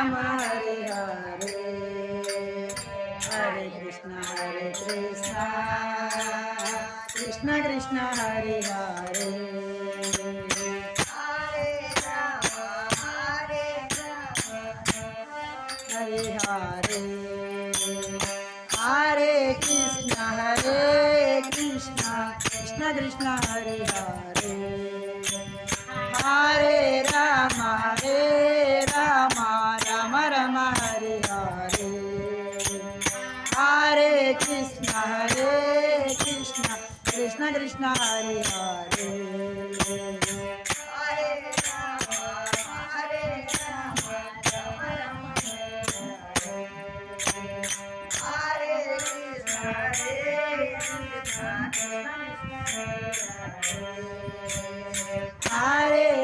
Ram Hare Hare Hare Krishna Krishna Krishna Hare Hare Hare Hare Hare Krishna Krishna Krishna Hare Hare Hare Ram Ram Ram Hare Hare Hare Krishna Krishna Krishna Hare Hare Hare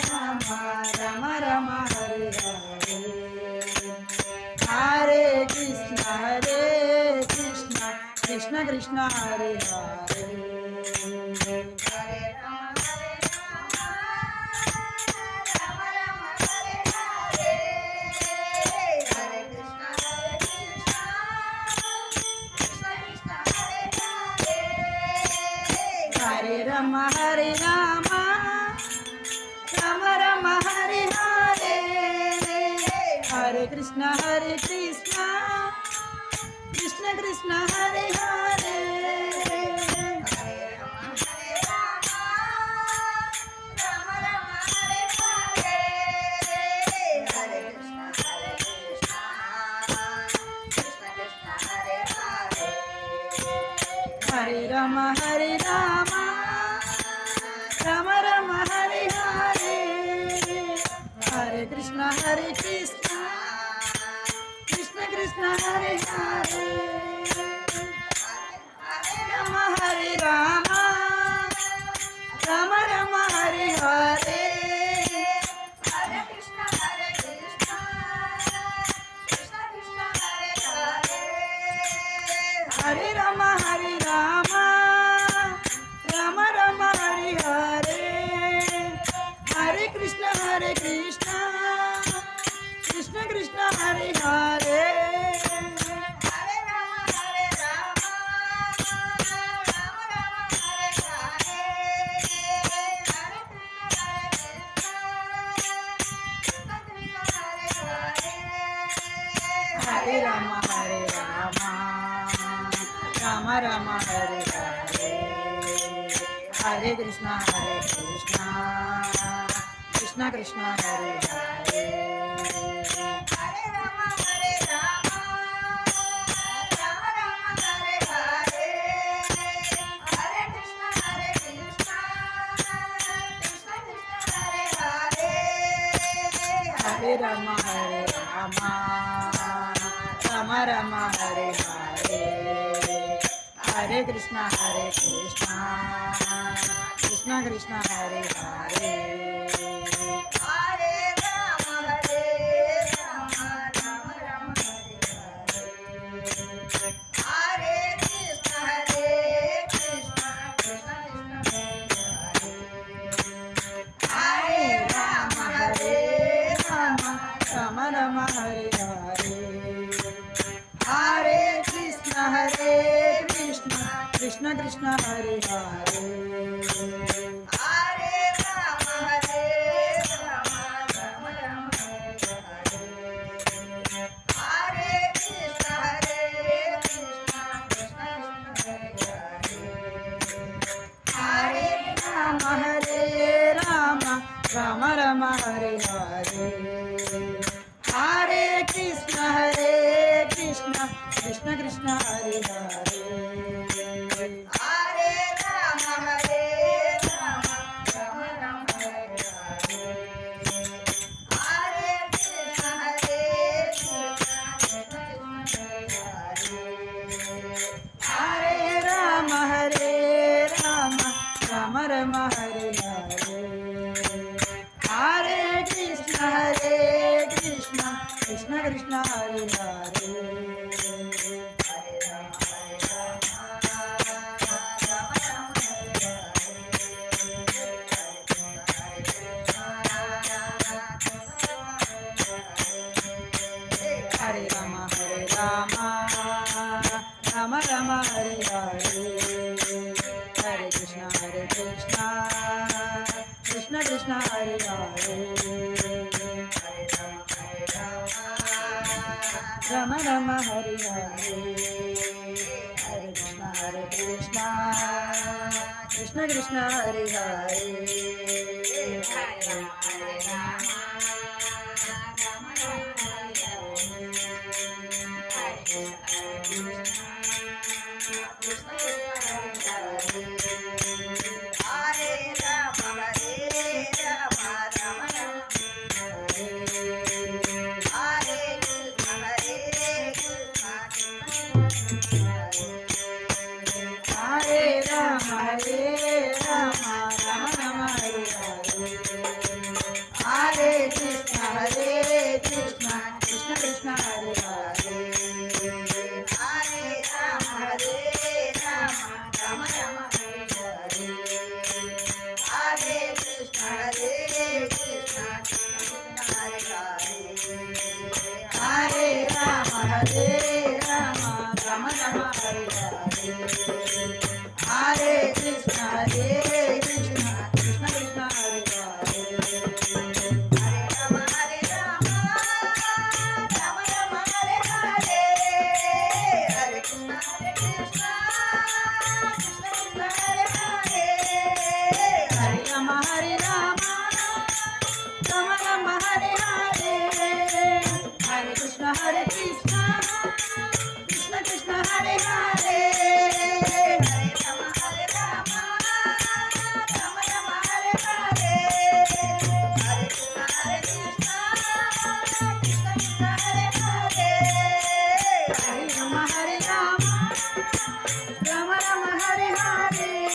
Ram Ram Ram Hare Hare Hare Krishna Krishna Krishna Hare Hare Hare Ram Ram Ram Hare Hare Hare Krishna Krishna Krishna Hare Hare Hare Ram Ram Ram Hare Hare Hare Krishna Krishna Krishna Hare Hare Ram Ram Ram Hare Hare Hare Krishna Hare Ram Ram Ram Hare Hare Hare Krishna Krishna Krishna Hare Hare Hare Ram Ram Ram Hare Hare Hare Krishna Krishna Krishna Hare Hare Hare Ram Ram Ram Hare Hare Hare Krishna Krishna Krishna Hare Hare Hare Ram Ram Ram Hare Hare Hare Krishna Krishna Krishna Hare Hare Hare Ram Ram Ram Hare Hare Hare Krishna Krishna Krishna Hare Hare Ram Ram Ram Hare Hare Hare Krishna Krishna Krishna Hare Hare Hare Ram Ram Ram Hare Hare Hare Krishna Krishna Krishna Hare Hare Ram Ram Ram Hare Hare Hare Krishna Krishna Krishna Hare Hare Hare Ram Ram Ram Hare Hare Hare Krishna Krishna Hare Ram Ram Ram Hare Hare Hare Krishna Krishna Krishna Hare Hare Hare Ram Krishna Hare Hare Ram Ram Hare Hare Hare Krishna Krishna Krishna Hare Hare Hare Ram Hare